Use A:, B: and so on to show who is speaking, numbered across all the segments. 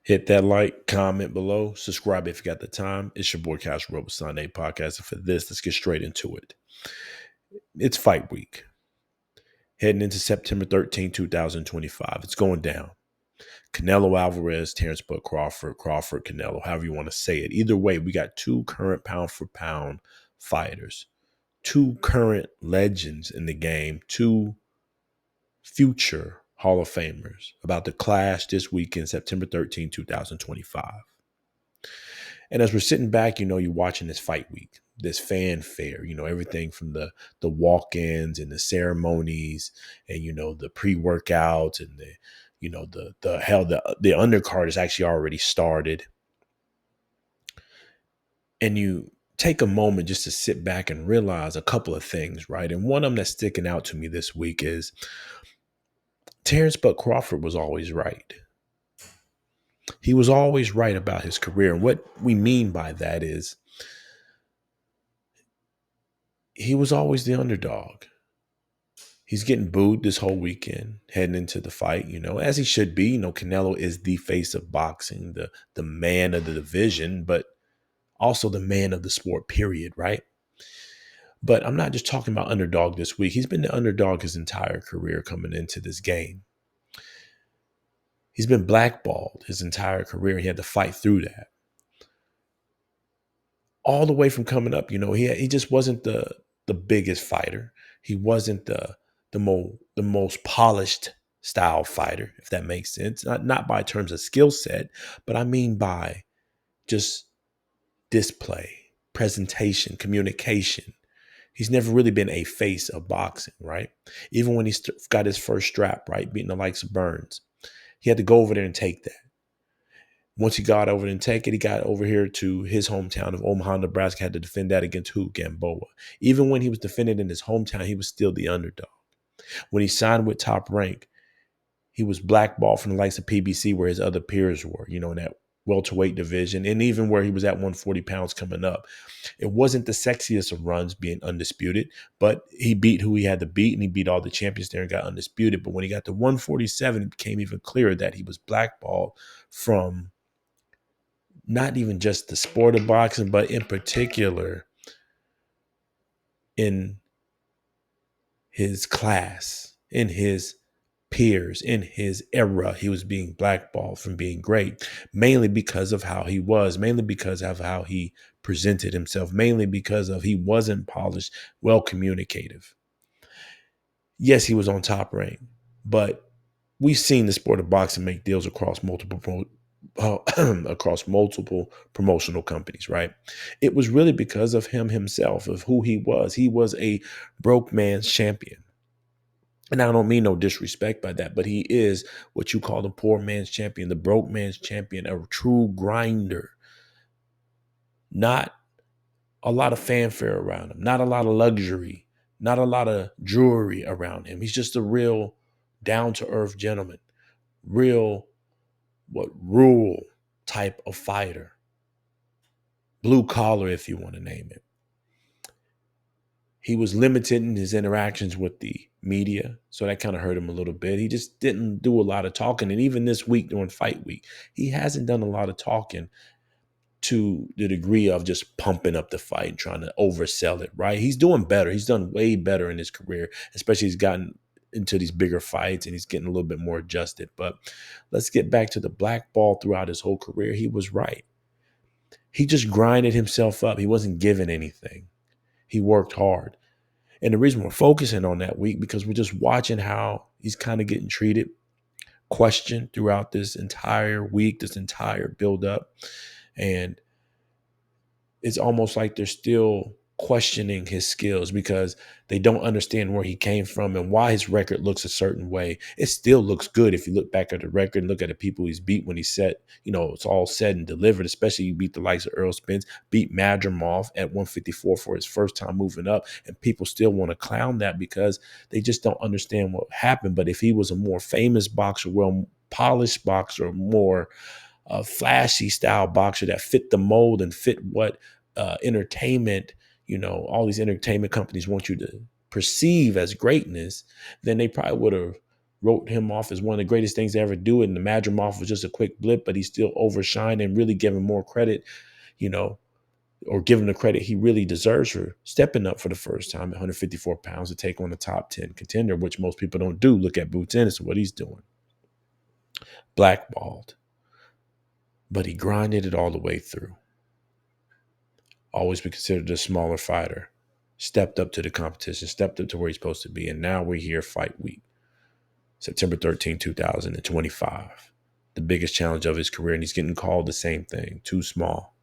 A: Hit that like, comment below, subscribe if you got the time. It's your boy Cash Robo Sunday podcast. And for this, let's get straight into it. It's fight week. Heading into September 13, 2025. It's going down. Canelo Alvarez, Terence Crawford, Canelo, however you want to say it. Either way, we got two current pound for pound fighters, two current legends in the game, two future Hall of Famers about to clash this weekend, September 13, 2025. And as we're sitting back, you're watching this fight week, this fanfare, everything from the walk-ins and the ceremonies and, the pre-workouts and the undercard is actually already started. And you take a moment just to sit back and realize a couple of things, right? And one of them that's sticking out to me this week is Terence Crawford was always right. He was always right about his career. And what we mean by that is he was always the underdog. He's getting booed this whole weekend heading into the fight, as he should be. Canelo is the face of boxing, the man of the division, but also the man of the sport, period, right? But I'm not just talking about underdog this week. He's been the underdog his entire career coming into this game. He's been blackballed his entire career. He had to fight through that. All the way from coming up, he just wasn't the biggest fighter. He wasn't the most polished style fighter, if that makes sense. Not by terms of skill set, but I mean by just display, presentation, communication. He's never really been a face of boxing, right? Even when he got his first strap, right, beating the likes of Burns, he had to go over there and take that. Once he got over there and take it, he got over here to his hometown of Omaha, Nebraska, had to defend that against who? Gamboa. Even when he was defending in his hometown, he was still the underdog. When he signed with Top Rank, he was blackballed from the likes of PBC where his other peers were, in that welterweight division, and even where he was at 140 pounds coming up. It wasn't the sexiest of runs being undisputed, but he beat who he had to beat, and he beat all the champions there and got undisputed. But when he got to 147, it became even clearer that he was blackballed from not even just the sport of boxing, but in particular in his class, in his peers, in his era. He was being blackballed from being great, mainly because of how he was, mainly because of how he presented himself, mainly because of he wasn't polished, well communicative. Yes, he was on Top Rank, but we've seen the sport of boxing make deals across multiple promotional companies, right? It was really because of him himself, of who he was. He was a broke man's champion. And I don't mean no disrespect by that, but he is what you call the poor man's champion, the broke man's champion, a true grinder. Not a lot of fanfare around him, not a lot of luxury, not a lot of jewelry around him. He's just a real down-to-earth gentleman, real rural type of fighter, blue collar, if you want to name it. He was limited in his interactions with the media, so that kind of hurt him a little bit. He just didn't do a lot of talking, and even this week during fight week, he hasn't done a lot of talking to the degree of just pumping up the fight and trying to oversell it, right? He's doing better. He's done way better in his career, especially he's gotten into these bigger fights and he's getting a little bit more adjusted. But let's get back to the blackball throughout his whole career. He was right. He just grinded himself up. He wasn't given anything. He worked hard. And the reason we're focusing on that week, because we're just watching how he's kind of getting treated, questioned throughout this entire week, this entire buildup. And it's almost like they're still questioning his skills because they don't understand where he came from and why his record looks a certain way. It still looks good if you look back at the record and look at the people he's beat when he's set, it's all said and delivered, especially you beat the likes of Earl Spence, beat Madrimov at 154 for his first time moving up, and people still want to clown that because they just don't understand what happened. But if he was a more famous boxer, well polished boxer, more flashy style boxer that fit the mold and fit what entertainment, all these entertainment companies want you to perceive as greatness, then they probably would have wrote him off as one of the greatest things to ever do it. And the Madrimov was just a quick blip, but he still overshined and really giving more credit, you know, or give him the credit he really deserves for stepping up for the first time at 154 pounds to take on the top 10 contender, which most people don't do. Look at Boots Ennis, what he's doing. Blackballed. But he grinded it all the way through. Always been considered a smaller fighter. Stepped up to the competition, stepped up to where he's supposed to be. And now we're here fight week. September 13, 2025. The biggest challenge of his career. And he's getting called the same thing. Too small.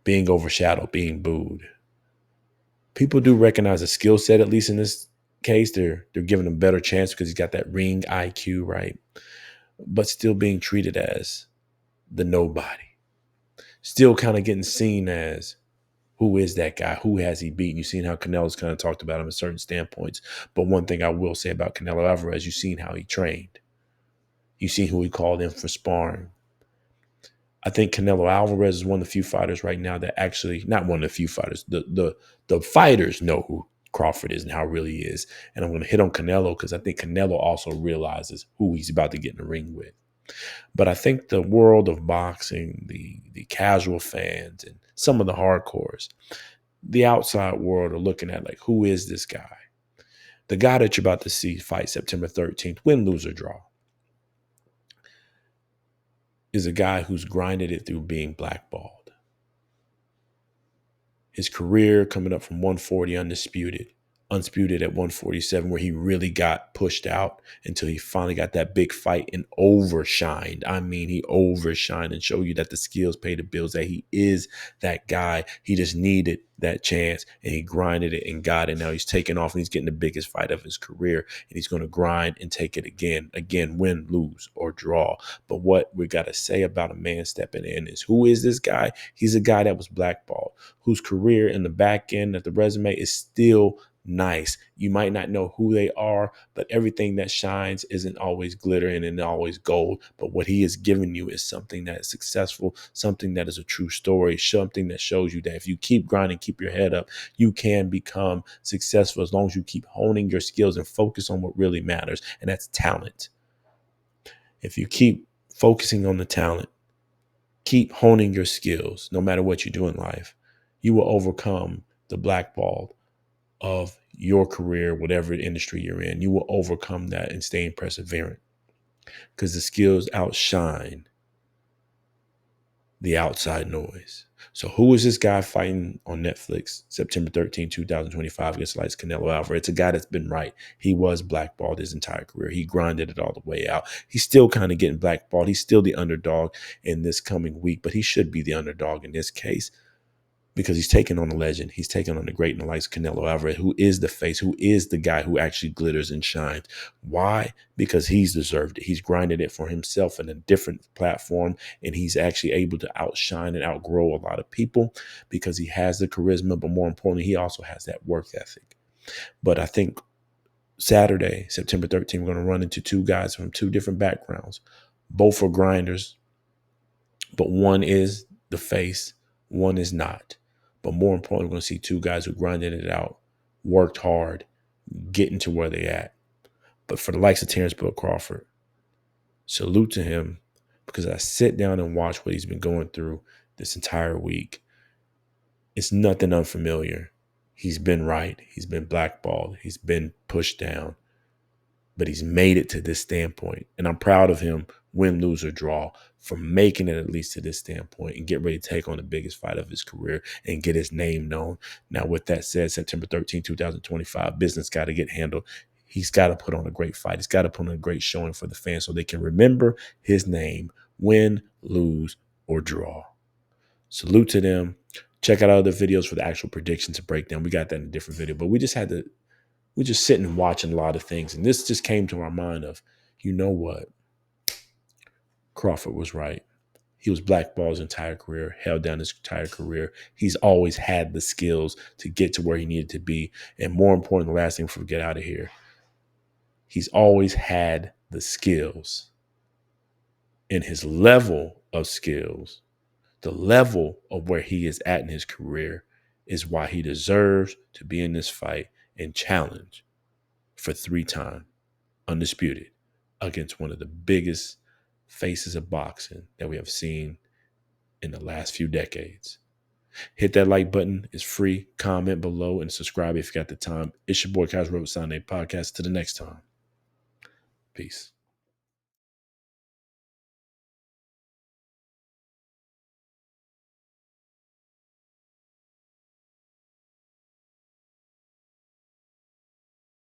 A: Being overshadowed, being booed. People do recognize a skill set, at least in this case. They're giving him a better chance because he's got that ring IQ, right? But still being treated as the nobody. Still kind of getting seen as, who is that guy? Who has he beaten? You've seen how Canelo's kind of talked about him at certain standpoints. But one thing I will say about Canelo Alvarez, you've seen how he trained. You've seen who he called in for sparring. I think Canelo Alvarez is one of the few fighters right now that actually, not one of the few fighters, the fighters know who Crawford is and how really he is. And I'm going to hit on Canelo because I think Canelo also realizes who he's about to get in the ring with. But I think the world of boxing, the casual fans and some of the hardcores, the outside world are looking at like, who is this guy? The guy that you're about to see fight September 13th, win, lose, or draw, is a guy who's grinded it through being blackballed. His career coming up from 140 unsputed at 147, where he really got pushed out until he finally got that big fight and overshined. I mean, he overshined and showed you that the skills pay the bills, that he is that guy. He just needed that chance and he grinded it and got it. Now he's taking off and he's getting the biggest fight of his career, and he's going to grind and take it again, win, lose, or draw. But what we got to say about a man stepping in is, who is this guy? He's a guy that was blackballed, whose career in the back end of the resume is still nice. You might not know who they are, but everything that shines isn't always glitter and isn't always gold. But what he has given you is something that is successful, something that is a true story, something that shows you that if you keep grinding, keep your head up, you can become successful as long as you keep honing your skills and focus on what really matters, and that's talent. If you keep focusing on the talent, keep honing your skills, no matter what you do in life, you will overcome the blackballed of your career, whatever industry you're in. You will overcome that and stay perseverant because the skills outshine the outside noise. So who is this guy fighting on Netflix September 13, 2025 against Lights Canelo Alvarez? It's a guy that's been right. He was blackballed his entire career. He grinded it all the way out. He's still kind of getting blackballed. He's still the underdog in this coming week, but he should be the underdog in this case, because he's taking on a legend. He's taking on the great and the likes of Canelo Alvarez, who is the face, who is the guy who actually glitters and shines. Why? Because he's deserved it. He's grinded it for himself in a different platform, and he's actually able to outshine and outgrow a lot of people because he has the charisma, but more importantly, he also has that work ethic. But I think Saturday, September 13th, we're going to run into two guys from two different backgrounds. Both are grinders, but one is the face, one is not. But more importantly, we're going to see two guys who grinded it out, worked hard, getting to where they at. But for the likes of Terence Crawford, salute to him, because I sit down and watch what he's been going through this entire week. It's nothing unfamiliar. He's been right. He's been blackballed. He's been pushed down. But he's made it to this standpoint. And I'm proud of him, win, lose, or draw, for making it at least to this standpoint and get ready to take on the biggest fight of his career and get his name known. Now, with that said, September 13, 2025, business got to get handled. He's got to put on a great fight. He's got to put on a great showing for the fans so they can remember his name, win, lose, or draw. Salute to them. Check out other videos for the actual predictions and breakdown. We got that in a different video, but we're just sitting and watching a lot of things. And this just came to our mind of, you know what? Crawford was right. He was blackballed his entire career, held down his entire career. He's always had the skills to get to where he needed to be. And more important, the last thing before we get out of here, he's always had the skills. And his level of skills, the level of where he is at in his career, is why he deserves to be in this fight and challenge for 3 times undisputed, against one of the biggest faces of boxing that we have seen in the last few decades. Hit that like button. It's free. Comment below and subscribe if you got the time. It's your boy Kaz Road Sunday Podcast. To the next time. Peace.